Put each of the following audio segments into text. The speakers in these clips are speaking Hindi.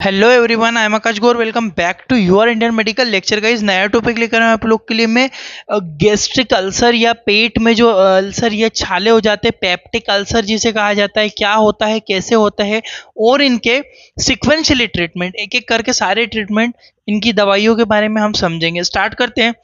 Hello everyone, I am Akash Gaur. Welcome back to your Indian medical lecture. Guys, नया टॉपिक लेकर आए आप लोग के लिए मैं गैस्ट्रिक अल्सर या पेट में जो अल्सर या छाले हो जाते हैं, पेप्टिक अल्सर जिसे कहा जाता है, क्या होता है, कैसे होता है और इनके सिक्वेंशियली ट्रीटमेंट, एक एक करके सारे ट्रीटमेंट, इनकी दवाइयों के बारे में हम समझेंगे। स्टार्ट करते हैं।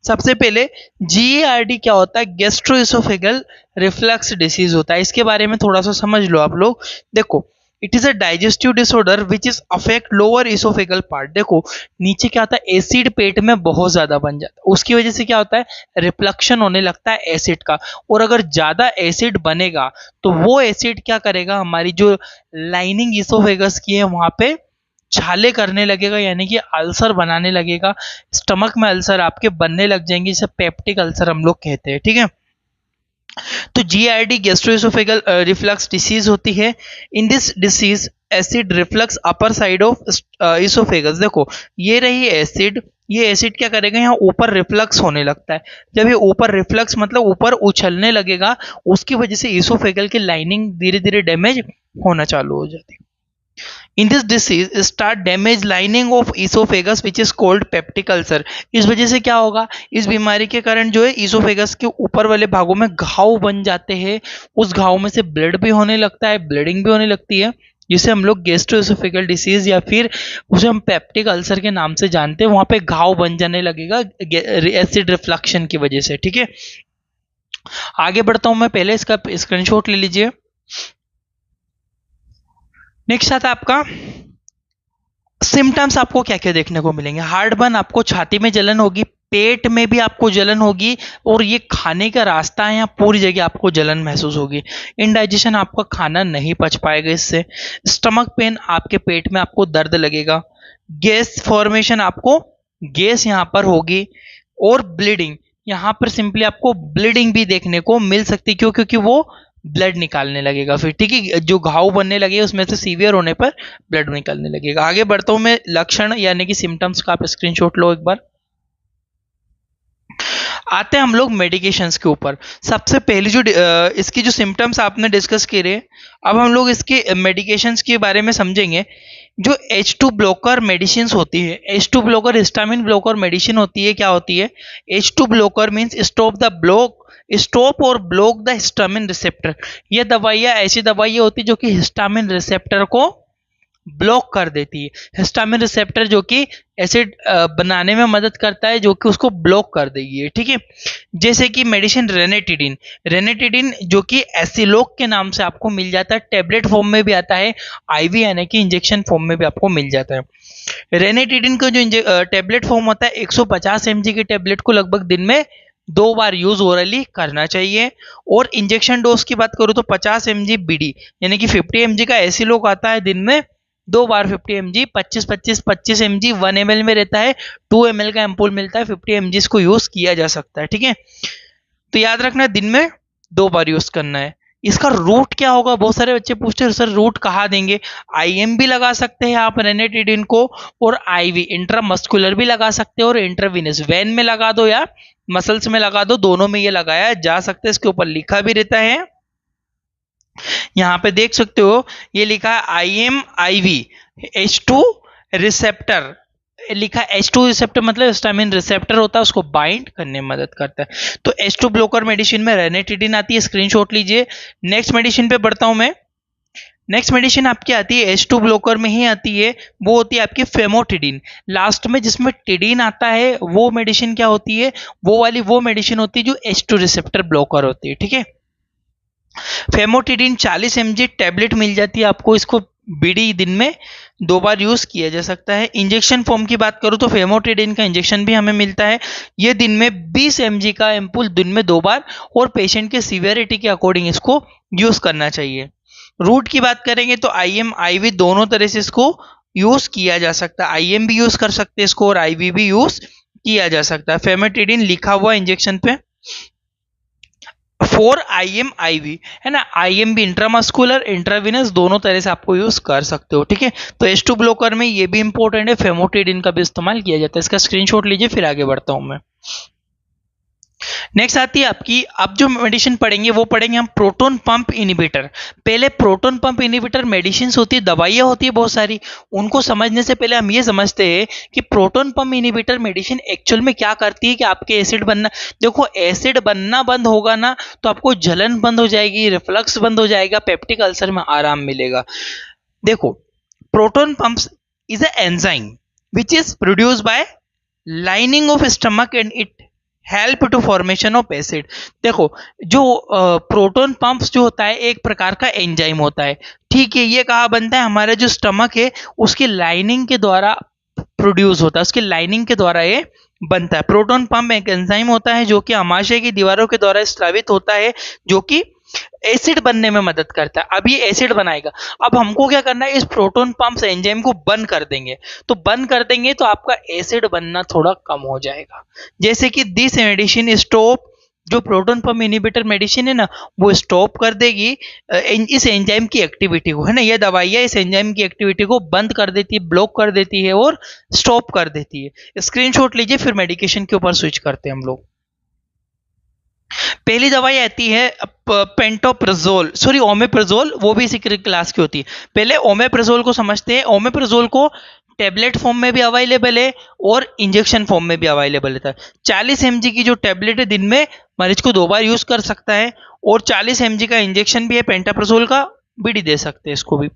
सबसे पहले GERD क्या होता है? गैस्ट्रोइसोफेगल रिफ्लक्स डिसीज होता है। इसके बारे में थोड़ा सा समझ लो आप लोग। देखो, it is a digestive disorder which is affect lower oesophageal part. देखो, नीचे क्या होता है, एसिड पेट में बहुत ज्यादा बन जाता है, उसकी वजह से क्या होता है, रिफ्लक्शन होने लगता है एसिड का। और अगर ज्यादा एसिड बनेगा तो वो एसिड क्या करेगा, हमारी जो लाइनिंग इसोफेगस की है वहां पे छाले करने लगेगा, यानी कि अल्सर बनाने लगेगा। स्टमक में अल्सर आपके बनने लग जाएंगे, जिसे पेप्टिक अल्सर हम लोग कहते हैं। ठीक है, तो GID गैस्ट्रोइसोफेगल रिफ्लक्स डिसीज होती है। In this disease acid reflux upper side of oesophagus. देखो, ये रही एसिड, ये एसिड क्या करेगा, यहाँ ऊपर रिफ्लक्स होने लगता है। जब ये ऊपर रिफ्लक्स मतलब ऊपर उछलने लगेगा, उसकी वजह से इसोफेगल की लाइनिंग धीरे धीरे डैमेज होना चालू हो जाती है। In this disease start damage lining of esophagus which is called peptic ulcer। इस वजह से क्या होगा, इस बीमारी के कारण जो है इसोफेगस के ऊपर वाले भागों में घाव बन जाते हैं। उस घाव में से ब्लड भी होने लगता है, ब्लीडिंग भी होने लगती है, जिसे हम लोग गैस्ट्रोइसोफेगल डिसीज या फिर उसे हम पेप्टिक अल्सर के नाम से जानते हैं। वहां पे घाव बन जाने लगेगा एसिड रिफ्लक्शन की वजह से। ठीक है, आगे बढ़ता हूं मैं, पहले इसका स्क्रीनशॉट ले लीजिए। नेक्स्ट आता है आपका सिम्टम्स। आपको क्या क्या देखने को मिलेंगे? हार्ट बर्न, आपको छाती में जलन होगी, पेट में भी आपको जलन होगी, और ये खाने का रास्ता है, यहाँ पूरी जगह आपको जलन महसूस होगी। इनडाइजेशन, आपका खाना नहीं पच पाएगा इससे। स्टमक पेन, आपके पेट में आपको दर्द लगेगा। गैस फॉर्मेशन, आपको गैस यहाँ पर होगी। और ब्लीडिंग, यहाँ पर सिंपली आपको ब्लीडिंग भी देखने को मिल सकती है। क्यों? क्योंकि वो ब्लड निकालने लगेगा फिर। ठीक है, जो घाव बनने लगे उसमें से सीवियर होने पर ब्लड निकलने लगेगा। आगे बढ़ता हूं मैं, लक्षण यानी कि सिम्टम्स का आप स्क्रीनशॉट लो एक बार। आते हैं हम लोग मेडिकेशंस के ऊपर। सबसे पहली जो इसकी जो सिम्टम्स आपने डिस्कस करे, अब हम लोग इसके मेडिकेशंस के बारे में समझेंगे। जो H2 ब्लॉकर मेडिसिन होती है, H2 blocker histamine blocker medicine होती है। क्या होती है? H2 ब्लॉकर मीन्स स्टॉप और ब्लॉक द हिस्टामिन रिसेप्टर। ये दवाइयाँ ऐसी दवाइयाँ होती है जो कि हिस्टामिन रिसेप्टर को ब्लॉक कर देती है। हिस्टामिन रिसेप्टर जो कि एसिड बनाने में मदद करता है, जो कि उसको ब्लॉक कर देगी है। ठीक है, जैसे कि मेडिसिन रेनेटिडिन, रेनेटिडिन जो कि एसिलोक के नाम से आपको मिल जाता है, टेबलेट फॉर्म में भी आता है, IV यानी कि इंजेक्शन फॉर्म में भी आपको मिल जाता है। रेनेटिडिन का जो टेबलेट फॉर्म होता है, 150 mg की टेबलेट को लगभग दिन में 2 बार यूज ओरली करना चाहिए। और इंजेक्शन डोज की बात करूं तो 50 mg BD यानी कि 50 mg का एसिलोक आता है, दिन में 2 बार 50 mg, 25 mg 1 ml में रहता है, 2 ml का एम्पूल मिलता है, 50 mg इसको यूज किया जा सकता है। ठीक है, तो याद रखना दिन में 2 बार यूज करना है। इसका रूट क्या होगा? बहुत सारे बच्चे पूछते हैं सर रूट कहाँ देंगे। IM भी लगा सकते हैं आप रेनेटिडिन को, और IV इंट्रामस्कुलर भी लगा सकते हो, और इंट्रावीनस वेन में लगा दो या मसल्स में लगा दो, दोनों में ये लगाया जा सकता है। इसके ऊपर लिखा भी रहता है, यहाँ पे देख सकते हो, ये लिखा है IM IV H2 रिसेप्टर लिखा है। H2 रिसेप्टर मतलब हिस्टामिन रिसेप्टर होता है, उसको बाइंड करने में मदद करता है। तो H2 ब्लॉकर मेडिसिन में रेनेटिडिन आती है, स्क्रीनशॉट लीजिए। नेक्स्ट मेडिसिन पे बढ़ता हूं मैं। नेक्स्ट मेडिसिन आपकी आती है H2 ब्लॉकर में ही आती है, वो होती है आपकी फेमोटिडिन। लास्ट में जिसमें टिडिन आता है, वो मेडिसिन क्या होती है, वो मेडिसिन होती है जो H2 रिसेप्टर ब्लॉकर होती है। ठीक है, फेमोटिडिन 40 mg टैबलेट मिल जाती है आपको, इसको BD दिन में 2 बार यूज किया जा सकता है। इंजेक्शन फॉर्म की बात करूं तो फेमोटिडिन का इंजेक्शन भी हमें मिलता है, ये दिन में 20 mg का एम्पूल दिन में 2 बार, और पेशेंट के सीवियरिटी के अकॉर्डिंग इसको यूज करना चाहिए। रूट की बात करेंगे तो IM IV दोनों तरह से इसको यूज किया जा सकता है, IM भी यूज कर सकते हैं इसको, और IV भी यूज किया जा सकता है। फेमोटिडिन लिखा हुआ इंजेक्शन पे फॉर IM IV है ना, IM भी इंट्रामस्कुलर इंट्राविनस दोनों तरह से आपको यूज कर सकते हो। ठीक है, तो H2 ब्लॉकर में ये भी इंपॉर्टेंट है, फेमोटिडिन का भी इस्तेमाल किया जाता है। इसका स्क्रीनशॉट लीजिए, फिर आगे बढ़ता हूं मैं। नेक्स्ट आती है आपकी, आप जो मेडिसिन पढ़ेंगे वो पढ़ेंगे हम प्रोटोन पंप इनिबिटर। पहले प्रोटोन पंप इनिबिटर मेडिसिन होती है, दवाइयाँ होती है बहुत सारी, उनको समझने से पहले हम ये समझते हैं कि proton pump inhibitor medicine actual में क्या करती है कि आपके एसिड बनना, देखो एसिड बनना बंद होगा ना तो आपको जलन बंद हो जाएगी, रिफ्लक्स बंद हो जाएगा, पेप्टिक अल्सर में आराम मिलेगा। देखो proton pumps is a enzyme which is produced by lining of stomach and it help to formation of acid. देखो जो प्रोटोन पंप्स जो होता है एक प्रकार का एंजाइम होता है, ठीक है, ये कहाँ बनता है, हमारा जो स्टमक है उसकी लाइनिंग के द्वारा प्रोड्यूस होता है, उसकी लाइनिंग के द्वारा ये बनता है। प्रोटोन पंप एक एंजाइम होता है जो कि आमाशय की दीवारों के द्वारा स्रावित होता है, जो कि एसिड बनने में मदद करता है। अब ये एसिड बनाएगा, अब हमको क्या करना है, इस प्रोटोन पंप एंजाइम को बंद कर देंगे, तो बंद कर देंगे तो आपका एसिड बनना थोड़ा कम हो जाएगा। जैसे कि दिस मेडिसिन स्टॉप, जो प्रोटोन पंप इनिबिटर मेडिसिन है ना वो स्टॉप कर देगी इस एंजाइम की एक्टिविटी को, है ना, ये दवाइयाँ इस एंजाइम की एक्टिविटी को बंद कर देती है, ब्लॉक कर देती है और स्टॉप कर देती है। स्क्रीनशॉट लीजिए, फिर मेडिकेशन के ऊपर स्विच करते हैं हम लोग। पहली दवाई आती है पेंटोप्राजोल, सॉरी ओमेप्राजोल, वो भी इसी क्लास की होती है। पहले ओमेप्राजोल को समझते हैं। ओमेप्राजोल को टेबलेट फॉर्म में भी अवेलेबल है और इंजेक्शन फॉर्म में भी अवेलेबल है। 40 mg की जो टेबलेट है दिन में मरीज को 2 बार यूज कर सकता है, और 40 mg का इंजेक्शन भी है पेंटाप्राजोल का, बीडी दे सकते हैं इसको भी।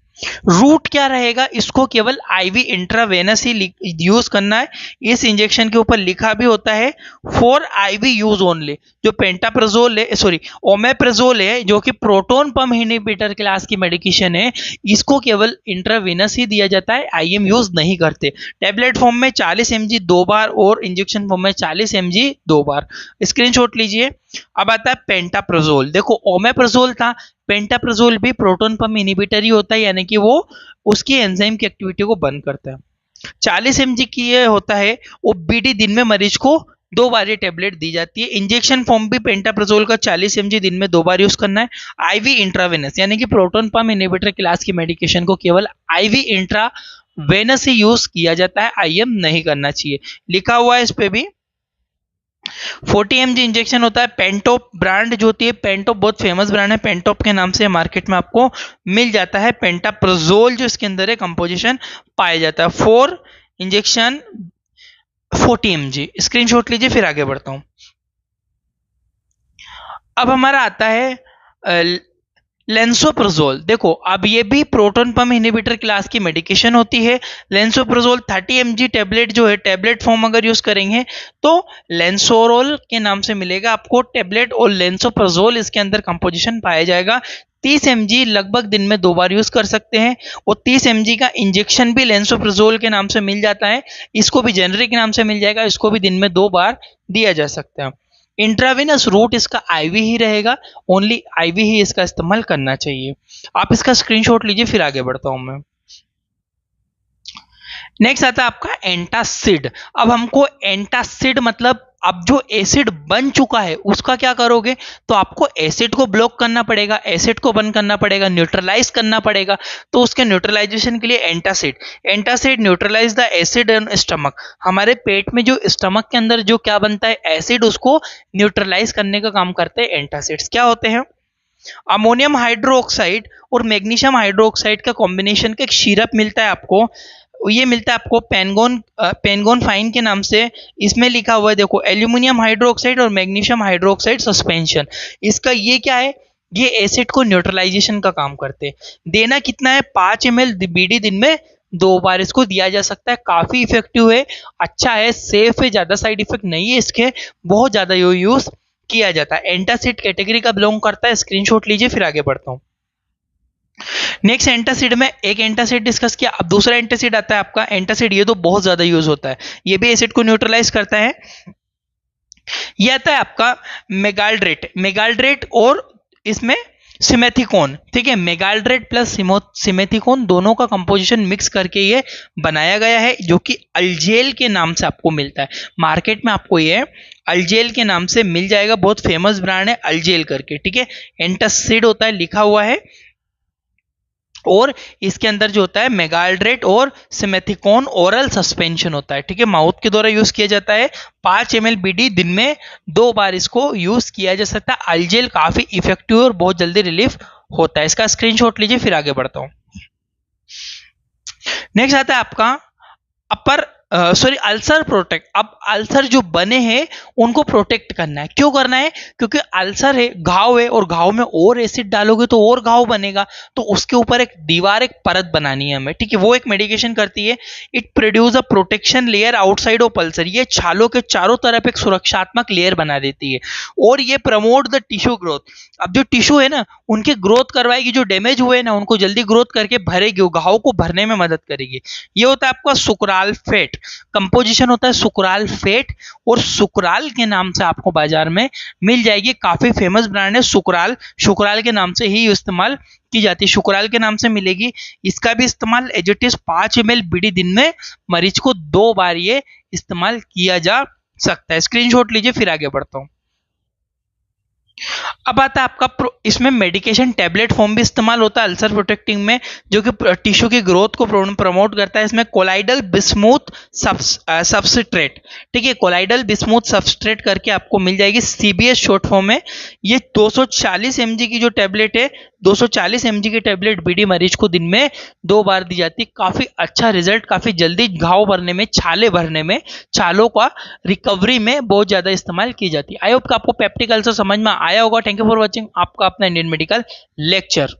रूट क्या रहेगा, इसको केवल आईवी इंट्रावेनस ही यूज करना है। इस इंजेक्शन के ऊपर लिखा भी होता है फॉर आईवी यूज ओनली। जो पेंटाप्राजोल है, सॉरी ओमेप्राजोल है, जो कि प्रोटोन पंप इनहिबिटर क्लास की मेडिकेशन है, इसको केवल इंट्रावेनस ही दिया जाता है, आईएम यूज नहीं करते। टेबलेट फॉर्म में 40 mg 2 बार और इंजेक्शन फॉर्म में 40 mg 2 बार। स्क्रीनशॉट लीजिए। अब आता है पेंटाप्राजोल। देखो ओमेप्राजोल था, पेंटाप्राजोल भी प्रोटोन पंप इनहिबिटर ही होता है, यानी कि वो उसकी एंजाइम की एक्टिविटी को बंद करता है। 40 mg की ये होता है, वो बीडी दिन में मरीज को 2 बार ये टेबलेट दी जाती है। इंजेक्शन फॉर्म भी पेंटाप्राजोल का 40 mg दिन में 2 बार यूज करना है। आईवी इंट्रावेनस, यानी कि प्रोटोन पंप इनहिबिटर क्लास की मेडिकेशन को केवल आईवी इंट्रावेनस ही यूज किया जाता है, आईएम नहीं करना चाहिए, लिखा हुआ है इस पे भी। 40 mg इंजेक्शन होता है। पेंटोप ब्रांड जो होती है, पेंटोप बहुत फेमस ब्रांड है, पेंटोप के नाम से मार्केट में आपको मिल जाता है। पेंटाप्राजोल जो इसके अंदर है कंपोजिशन पाया जाता है। 4 इंजेक्शन 40 mg। स्क्रीनशॉट लीजिए, फिर आगे बढ़ता हूं। अब हमारा आता है लेंसोप्राजोल। देखो अब ये भी प्रोटोन पंप इनहिबिटर क्लास की मेडिकेशन होती है। लेंसोप्राजोल 30 mg टेबलेट जो है, टेबलेट फॉर्म अगर यूज करेंगे तो लेंसोरोल के नाम से मिलेगा आपको टेबलेट, और लेंसोप्राजोल इसके अंदर कंपोजिशन पाया जाएगा। 30 mg लगभग दिन में 2 बार यूज कर सकते हैं, और 30 mg का इंजेक्शन भी लेंसोप्राजोल के नाम से मिल जाता है, इसको भी जेनरिक नाम से मिल जाएगा, इसको भी दिन में 2 बार दिया जा सकता है। इंट्रावेनस रूट इसका आईवी ही रहेगा, ओनली आईवी ही इसका इस्तेमाल करना चाहिए। आप इसका स्क्रीनशॉट लीजिए, फिर आगे बढ़ता हूं मैं। नेक्स्ट आता है आपका एंटासिड। अब हमको एंटासिड मतलब अब जो एसिड बन चुका है उसका क्या करोगे, तो आपको एसिड को ब्लॉक करना पड़ेगा, एसिड को बंद करना पड़ेगा, न्यूट्रलाइज करना पड़ेगा। तो उसके न्यूट्रलाइजेशन के लिए antacid neutralise the acid in stomach. हमारे पेट में जो स्टमक के अंदर जो क्या बनता है एसिड, उसको न्यूट्रलाइज करने का काम करते हैं एंटासिड्स। क्या होते हैं, अमोनियम हाइड्रोक्साइड और मैग्नीशियम हाइड्रोक्साइड का कॉम्बिनेशन का एक सिरप मिलता है आपको, ये मिलता है आपको पेनगोन फाइन के नाम से। इसमें लिखा हुआ है देखो, एल्यूमिनियम हाइड्रोक्साइड और मैग्नीशियम हाइड्रोक्साइड सस्पेंशन। इसका ये क्या है, ये एसिड को न्यूट्रलाइजेशन का काम करते हैं। देना कितना है, 5 ml बीडी दिन में 2 बार इसको दिया जा सकता है। काफी इफेक्टिव है, अच्छा है, सेफ है, ज्यादा साइड इफेक्ट नहीं है इसके, बहुत ज्यादा यूज किया जाता है। एंटासिड कैटेगरी का बिलोंग करता है। स्क्रीनशॉट लीजिए, फिर आगे बढ़ता हूं। नेक्स्ट एंटासिड में एक एंटासिड डिस्कस किया, अब दूसरा एंटासिड आता है आपका एंटासिड। ये तो बहुत ज्यादा यूज होता है, ये भी एसिड को न्यूट्रलाइज करता है। ये आता है आपका मेगाल्ड्रेट और इसमें सिमेथिकोन, ठीक है, मेगाल्ड्रेट प्लस सिमेथिकोन दोनों का कंपोजिशन मिक्स करके ये बनाया गया है, जो कि अल्जेल के नाम से आपको मिलता है मार्केट में। आपको ये अल्जेल के नाम से मिल जाएगा, बहुत फेमस ब्रांड है अल्जेल करके, ठीक है। एंटासिड होता है, लिखा हुआ है। और इसके अंदर जो होता है मेगाल्ड्रेट और सिमेथिकोन ओरल सस्पेंशन होता है, ठीक है, माउथ के द्वारा यूज किया जाता है। 5 ml बीडी दिन में 2 बार इसको यूज किया जा सकता है। अल्जेल काफी इफेक्टिव और बहुत जल्दी रिलीफ होता है। इसका स्क्रीनशॉट लीजिए, फिर आगे बढ़ता हूं। नेक्स्ट आता है आपका अपर सॉरी अल्सर प्रोटेक्ट। अब अल्सर जो बने हैं उनको प्रोटेक्ट करना है। क्यों करना है? क्योंकि अल्सर है, घाव है, और घाव में और एसिड डालोगे तो और घाव बनेगा, तो उसके ऊपर एक दीवार, एक परत बनानी है हमें, ठीक है। वो एक मेडिकेशन करती है। It produce a protection layer outside of ulcer. ये छालों के चारों तरफ एक सुरक्षात्मक लेयर बना देती है और ये प्रमोट द टिश्यू ग्रोथ। अब जो टिश्यू है ना उनके ग्रोथ करवाएगी, जो डैमेज हुए ना उनको जल्दी ग्रोथ करके भरेगी, घाव को भरने में मदद करेगी। ये होता है आपका सुक्राल फेट। कंपोजिशन होता है सुक्राल फेट, और सुक्राल के नाम से आपको बाजार में मिल जाएगी। काफी फेमस ब्रांड है सुक्राल। सुक्राल के नाम से ही इस्तेमाल की जाती है, सुक्राल के नाम से मिलेगी। इसका भी इस्तेमाल as it is 5 ml BD दिन में मरीज को 2 बार ये इस्तेमाल किया जा सकता है। स्क्रीनशॉट लीजिए, फिर आगे बढ़ता हूं। अब आता है आपका इसमें मेडिकेशन टैबलेट फॉर्म भी इस्तेमाल होता है अल्सर प्रोटेक्टिंग में, जो कि टिश्यू की ग्रोथ को प्रमोट करता है। इसमें कोलाइडल बिस्मुथ सबस्ट्रेट, ठीक है, कोलाइडल बिस्मुथ सबस्ट्रेट करके आपको मिल जाएगी, सीबीएस शॉर्ट फॉर्म में। ये 240 mg की जो टैबलेट है, 240 mg की टैबलेट बीडी मरीज को दिन में 2 बार दी जाती है। काफी अच्छा रिजल्ट, काफी जल्दी घाव भरने में, छाले भरने में, छालों का रिकवरी में बहुत ज्यादा इस्तेमाल की जाती है। आई होप आपको पेप्टिक अल्सर समझ में आया होगा। थैंक यू फॉर वॉचिंग आपका अपना इंडियन मेडिकल लेक्चर।